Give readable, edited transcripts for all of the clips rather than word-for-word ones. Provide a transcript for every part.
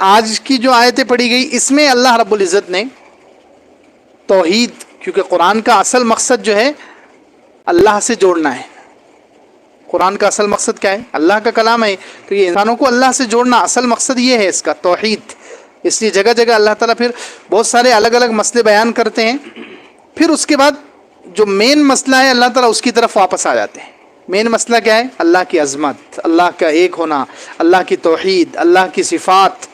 آج کی جو آیتیں پڑھی گئی اس میں اللہ رب العزت نے توحید، کیونکہ قرآن کا اصل مقصد جو ہے اللہ سے جوڑنا ہے. قرآن کا اصل مقصد کیا ہے؟ اللہ کا کلام ہے، تو یہ انسانوں کو اللہ سے جوڑنا اصل مقصد یہ ہے اس کا توحید. اس لیے جگہ جگہ اللہ تعالیٰ پھر بہت سارے الگ الگ مسئلے بیان کرتے ہیں، پھر اس کے بعد جو مین مسئلہ ہے اللہ تعالیٰ اس کی طرف واپس آ جاتے ہیں. مین مسئلہ کیا ہے؟ اللہ کی عظمت، اللہ کا ایک ہونا، اللہ کی توحید، اللہ کی صفات.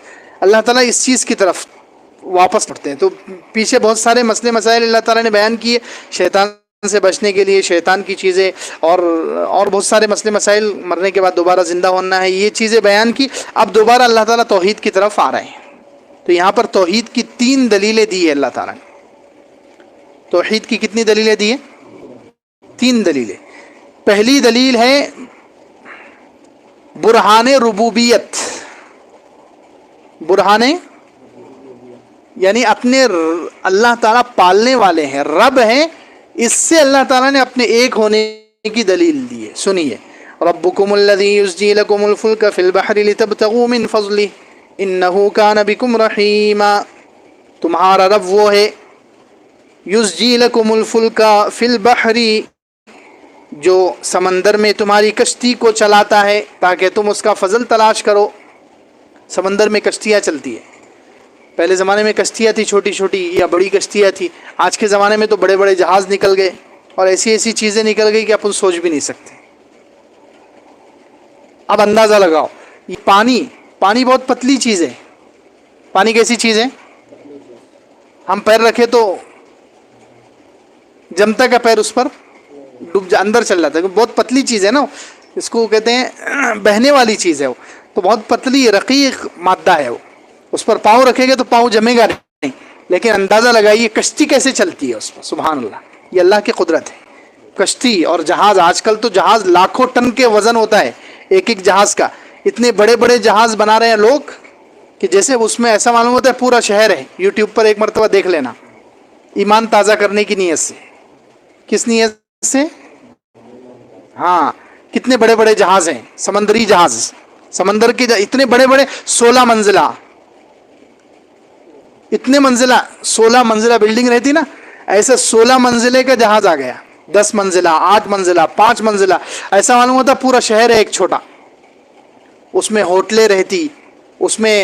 اللہ تعالیٰ اس چیز کی طرف واپس پڑتے ہیں. تو پیچھے بہت سارے مسئلے مسائل اللہ تعالیٰ نے بیان کیے، شیطان سے بچنے کے لیے، شیطان کی چیزیں اور بہت سارے مسئلے مسائل، مرنے کے بعد دوبارہ زندہ ہونا ہے، یہ چیزیں بیان کی. اب دوبارہ اللہ تعالیٰ توحید کی طرف آ رہے ہیں. تو یہاں پر توحید کی 3 دلیلیں دی ہے اللہ تعالیٰ نے. توحید کی کتنی دلیلیں دی ہیں؟ 3 دلیلیں. پہلی دلیل ہے برہان ربوبیت. برہان یعنی اپنے اللہ تعالیٰ پالنے والے ہیں، رب ہیں، اس سے اللہ تعالیٰ نے اپنے ایک ہونے کی دلیل دی ہے. سنیے، ربکم الذی یزجی لکم الفلک فی البحر لتبتغوا من فضلہ انہ کان بکم رحیما. تمہارا رب وہ ہے یزجی لکم الفلک فی البحر، جو سمندر میں تمہاری کشتی کو چلاتا ہے تاکہ تم اس کا فضل تلاش کرو. سمندر میں کشتیاں چلتی ہیں. پہلے زمانے میں کشتیاں تھی چھوٹی چھوٹی یا بڑی کشتیاں تھی. آج کے زمانے میں تو بڑے بڑے جہاز نکل گئے اور ایسی ایسی چیزیں نکل گئی کہ اپن سوچ بھی نہیں سکتے. اب اندازہ لگاؤ، یہ پانی بہت پتلی چیز ہے. پانی کیسی چیز ہے؟ ہم پیر رکھے تو جمتا کا پیر اس پر ڈوب اندر چل جاتا ہے. بہت پتلی چیز ہے نا، اس کو کہتے ہیں بہنے والی چیز ہے. وہ تو بہت پتلی رقیق مادہ ہے. وہ اس پر پاؤں رکھے گے تو پاؤں جمے گا نہیں. لیکن اندازہ لگائیے کشتی کیسے چلتی ہے اس پر. سبحان اللہ، یہ اللہ کی قدرت ہے. کشتی اور جہاز، آج کل تو جہاز لاکھوں ٹن کے وزن ہوتا ہے ایک ایک جہاز کا. اتنے بڑے بڑے جہاز بنا رہے ہیں لوگ کہ جیسے اس میں ایسا معلوم ہوتا ہے پورا شہر ہے. یوٹیوب پر ایک مرتبہ دیکھ لینا، ایمان تازہ کرنے کی نیت سے. کس نیت سے؟ ہاں، کتنے بڑے بڑے جہاز ہیں، سمندری جہاز. سمندر کے اتنے بڑے بڑے 16 منزلہ، اتنے منزلہ 16 منزلہ بلڈنگ رہتی نا، ایسا 16 منزلے کا جہاز آ گیا. 10 منزلہ، 8 منزلہ، 5 منزلہ، ایسا معلوم ہوتا پورا شہر ہے ایک چھوٹا. اس میں ہوٹلیں رہتی، اس میں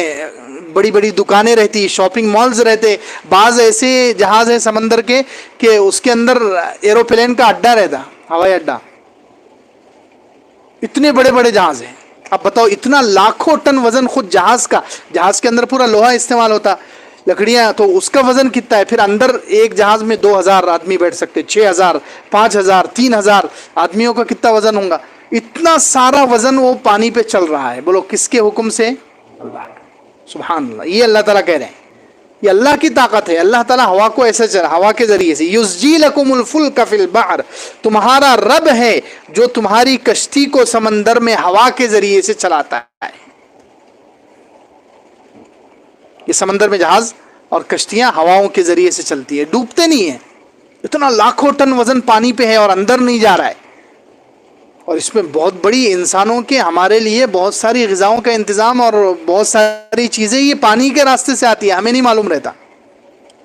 بڑی بڑی دکانیں رہتی، شاپنگ مالز رہتے. بعض ایسے جہاز ہیں سمندر کے کہ اس کے اندر ایروپلین کا اڈا رہتا، ہوائی اڈا. اتنے بڑے بڑے جہاز ہیں. اب بتاؤ، اتنا لاکھوں ٹن وزن خود جہاز کا، جہاز کے اندر پورا لوہا استعمال ہوتا، لکڑیاں، تو اس کا وزن کتنا ہے؟ پھر اندر ایک جہاز میں 2000 آدمی بیٹھ سکتے، 6000، 5000، 3000 آدمیوں کا کتنا وزن ہوگا؟ اتنا سارا وزن وہ پانی پہ چل رہا ہے. بولو کس کے حکم سے؟ اللہ. سبحان اللہ. یہ اللہ تعالیٰ کہہ رہے ہیں، یہ اللہ کی طاقت ہے. اللہ تعالیٰ ہوا کو ایسے چلا، ہوا کے ذریعے سے. یزجی لکم الفلک فی البحر، تمہارا رب ہے جو تمہاری کشتی کو سمندر میں ہوا کے ذریعے سے چلاتا ہے. یہ سمندر میں جہاز اور کشتیاں ہواؤں کے ذریعے سے چلتی ہے، ڈوبتے نہیں ہیں. اتنا لاکھوں ٹن وزن پانی پہ ہے اور اندر نہیں جا رہا ہے. اور اس میں بہت بڑی انسانوں کے، ہمارے لیے بہت ساری غذاؤں کا انتظام اور بہت ساری چیزیں یہ پانی کے راستے سے آتی ہے، ہمیں نہیں معلوم رہتا.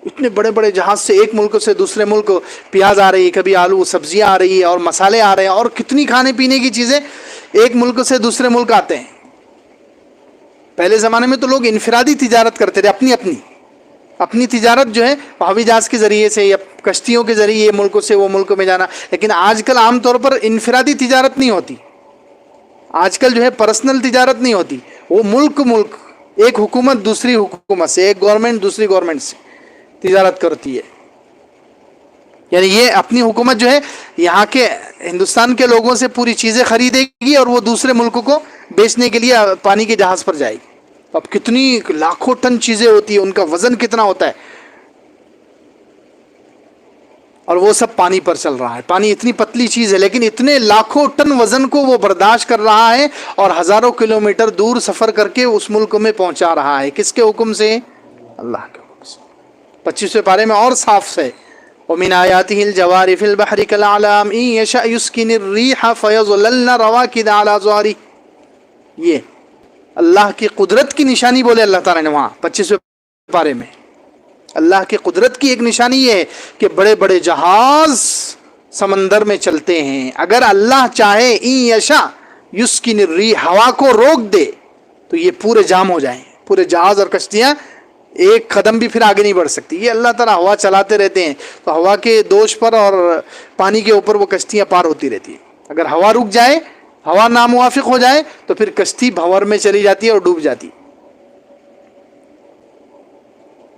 اتنے بڑے بڑے جہاز سے ایک ملک سے دوسرے ملک پیاز آ رہی ہے، کبھی آلو سبزیاں آ رہی ہے اور مسالے آ رہے ہیں اور کتنی کھانے پینے کی چیزیں ایک ملک سے دوسرے ملک آتے ہیں. پہلے زمانے میں تو لوگ انفرادی تجارت کرتے تھے، اپنی تجارت جو ہے ہوائی جہاز کے ذریعے سے یا کشتیوں کے ذریعے یہ ملک سے وہ ملک میں جانا. لیکن آج کل عام طور پر انفرادی تجارت نہیں ہوتی. آج کل جو ہے پرسنل تجارت نہیں ہوتی. وہ ملک ایک حکومت دوسری حکومت سے، ایک گورنمنٹ دوسری گورنمنٹ سے تجارت کرتی ہے. یعنی یہ اپنی حکومت جو ہے یہاں کے ہندوستان کے لوگوں سے پوری چیزیں خریدے گی اور وہ دوسرے ملک کو بیچنے کے لیے پانی کے جہاز پر جائے گی. اب کتنی لاکھوں ٹن چیزیں ہوتی ہیں، ان کا وزن کتنا ہوتا ہے، اور وہ سب پانی پر چل رہا ہے. پانی اتنی پتلی چیز ہے لیکن اتنے لاکھوں ٹن وزن کو وہ برداشت کر رہا ہے اور ہزاروں کلومیٹر دور سفر کر کے اس ملک میں پہنچا رہا ہے. کس کے حکم سے؟ اللہ کے حکم سے. 25ویں پارے میں اور صاف ہے، وَمِنْ آيَاتِهِ الْجَوَارِ فِي الْبَحْرِ كَالْأَعْلَامِ إِنْ يَشَأْ يُسْكِنِ الرِّيحَ فَيَظْلَلْنَ رَوَاكِدَ عَلَى ظُهُورِهِ. یہ اللہ کی قدرت کی نشانی بولے اللہ تعالیٰ نے وہاں 25ویں پارے میں. اللہ کی قدرت کی ایک نشانی یہ ہے کہ بڑے بڑے جہاز سمندر میں چلتے ہیں. اگر اللہ چاہے ان یشا یسکن الریح، ہوا کو روک دے تو یہ پورے جام ہو جائیں، پورے جہاز اور کشتیاں ایک قدم بھی پھر آگے نہیں بڑھ سکتی. یہ اللہ تعالیٰ ہوا چلاتے رہتے ہیں تو ہوا کے دوش پر اور پانی کے اوپر وہ کشتیاں پار ہوتی رہتی ہیں. اگر ہوا رک جائے، ہوا ناموافق ہو جائے تو پھر کشتی بھنور میں چلی جاتی ہے اور ڈوب جاتی.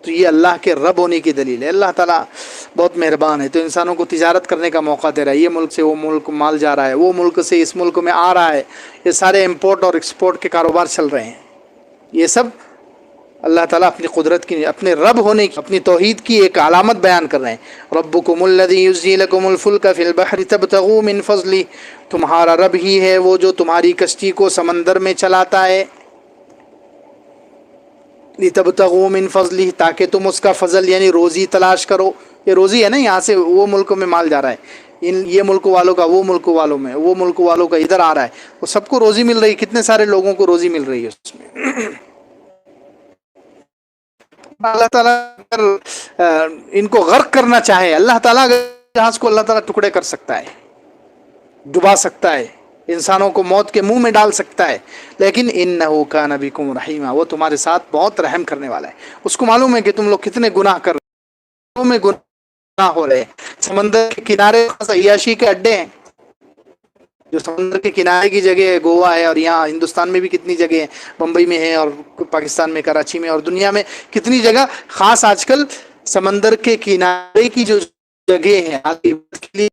تو یہ اللہ کے رب ہونے کی دلیل ہے. اللہ تعالیٰ بہت مہربان ہے. تو انسانوں کو تجارت کرنے کا موقع دے رہا ہے. یہ ملک سے وہ ملک مال جا رہا ہے، وہ ملک سے اس ملک میں آ رہا ہے. یہ سارے امپورٹ اور ایکسپورٹ کے کاروبار چل رہے ہیں. یہ سب اللہ تعالیٰ اپنی قدرت کی، اپنے رب ہونے کی، اپنی توحید کی ایک علامت بیان کر رہے ہیں. ربکم الذی یزجی لکم الفلک فی البحر تبتغوا من فضلہ، تمہارا رب ہی ہے وہ جو تمہاری کشتی کو سمندر میں چلاتا ہے. لتبتغوا من فضلہ، تاکہ تم اس کا فضل یعنی روزی تلاش کرو. یہ روزی ہے نا، یہاں سے وہ ملک میں مال جا رہا ہے، یہ ملک والوں کا وہ ملک والوں میں، وہ ملک والوں کا ادھر آ رہا ہے، وہ سب کو روزی مل رہی ہے. کتنے سارے لوگوں کو روزی مل رہی ہے اس میں. اللہ تعالیٰ اگر ان کو غرق کرنا چاہے، اللہ تعالیٰ اگر جہاز کو اللہ تعالیٰ ٹکڑے کر سکتا ہے، ڈبا سکتا ہے، انسانوں کو موت کے منہ میں ڈال سکتا ہے. لیکن انہ کان بکم رحیما، وہ تمہارے ساتھ بہت رحم کرنے والا ہے. اس کو معلوم ہے کہ تم لوگ کتنے گناہ کر رہے ہو، میں گناہ ہو رہے ہیں. سمندر کے کنارے عیاشی کے اڈے ہیں، جو سمندر کے کنارے کی جگہ ہے، گوا ہے، اور یہاں ہندوستان میں بھی کتنی جگہ ہے، بمبئی میں ہے، اور پاکستان میں کراچی میں، اور دنیا میں کتنی جگہ. خاص آج کل سمندر کے کنارے کی جو جگہ ہے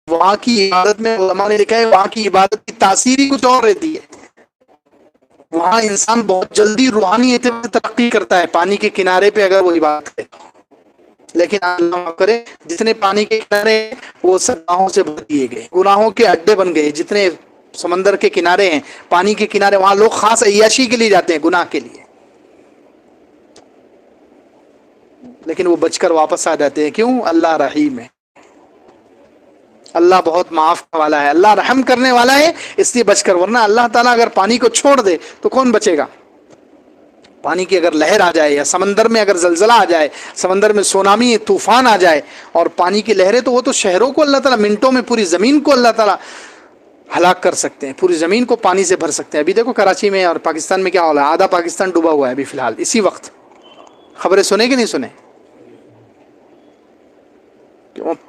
وہاں کی عبادت میں علماء نے لکھا ہے وہاں کی عبادت کی تاثیر ہی کچھ اور رہتی ہے. وہاں انسان بہت جلدی روحانی اعتبار سے ترقی کرتا ہے پانی کے کنارے پہ اگر وہ عبادت کرے. لیکن اللہ معاف کرے، جتنے پانی کے کنارے وہ سب گناہوں سے بھر دیے گئے، گناہوں کے اڈے بن گئے. جتنے سمندر کے کنارے ہیں، پانی کے کنارے، وہاں لوگ خاص عیاشی کے لیے جاتے ہیں، گناہ کے لیے، لیکن وہ بچ کر واپس آ جاتے ہیں. کیوں؟ اللہ رحیم ہے، اللہ بہت معاف والا ہے، اللہ رحم کرنے والا ہے، اس لیے بچ کر. ورنہ اللہ تعالیٰ اگر پانی کو چھوڑ دے تو کون بچے گا؟ پانی کی اگر لہر آ جائے، یا سمندر میں اگر زلزلہ آ جائے، سمندر میں سونامی طوفان آ جائے اور پانی کی لہریں، تو وہ تو شہروں کو اللہ تعالیٰ منٹوں میں، پوری زمین کو اللہ تعالیٰ ہلاک کر سکتے ہیں، پوری زمین کو پانی سے بھر سکتے ہیں. ابھی دیکھو کراچی میں اور پاکستان میں کیا ہو رہا ہے، آدھا پاکستان ڈوبا ہوا ہے ابھی فی الحال اسی وقت. خبریں سنے کہ نہیں سنے؟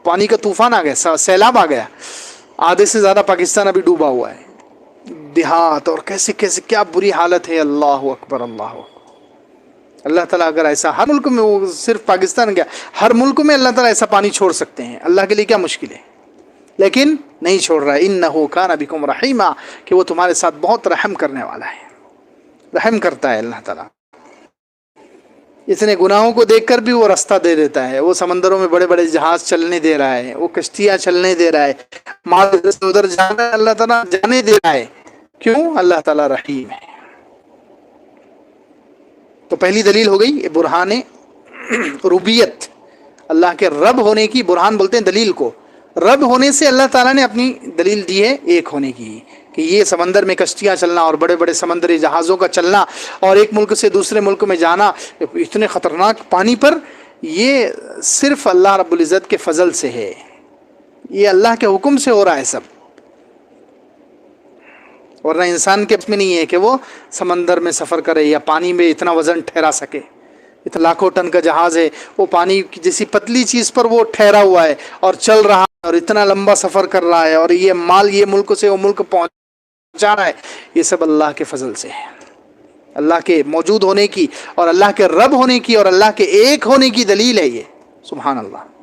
پانی کا طوفان آ گیا، سیلاب آ گیا، آدھے سے زیادہ پاکستان ابھی ڈوبا ہوا ہے، دیہات، اور کیسے کیسے کیا بری حالت ہے. اللہ اکبر، اللہ اکبر. اللہ تعالیٰ اگر ایسا ہر ملک میں، وہ صرف پاکستان کیا، ہر ملک میں اللہ تعالیٰ ایسا پانی چھوڑ سکتے ہیں. اللہ کے لیے کیا مشکل ہے، لیکن نہیں چھوڑ رہا ہے. انہ کان بکم رحیما، کہ وہ تمہارے ساتھ بہت رحم کرنے والا ہے، رحم کرتا ہے اللہ تعالیٰ. اتنے گناہوں کو دیکھ کر بھی وہ راستہ دے دیتا ہے. وہ سمندروں میں بڑے بڑے جہاز چلنے دے رہا ہے، وہ کشتیاں چلنے دے رہا ہے، مال ادھر جانا ہے اللہ تعالیٰ جانے دے رہا ہے. کیوں؟ اللہ تعالیٰ رحیم ہے. تو پہلی دلیل ہو گئی برہان ربوبیت، اللہ کے رب ہونے کی. برہان بولتے ہیں دلیل کو. رب ہونے سے اللہ تعالیٰ نے اپنی دلیل دی ہے ایک ہونے کی، کہ یہ سمندر میں کشتیاں چلنا اور بڑے بڑے سمندری جہازوں کا چلنا اور ایک ملک سے دوسرے ملک میں جانا اتنے خطرناک پانی پر، یہ صرف اللہ رب العزت کے فضل سے ہے، یہ اللہ کے حکم سے ہو رہا ہے سب. ورنہ انسان کے میں نہیں ہے کہ وہ سمندر میں سفر کرے یا پانی میں اتنا وزن ٹھہرا سکے. اتنا لاکھوں ٹن کا جہاز ہے، وہ پانی کی جیسی پتلی چیز پر وہ ٹھہرا ہوا ہے اور چل رہا ہے اور اتنا لمبا سفر کر رہا ہے، اور یہ مال یہ ملک سے وہ ملک پہنچا رہا ہے. یہ سب اللہ کے فضل سے ہے، اللہ کے موجود ہونے کی اور اللہ کے رب ہونے کی اور اللہ کے ایک ہونے کی دلیل ہے یہ. سبحان اللہ.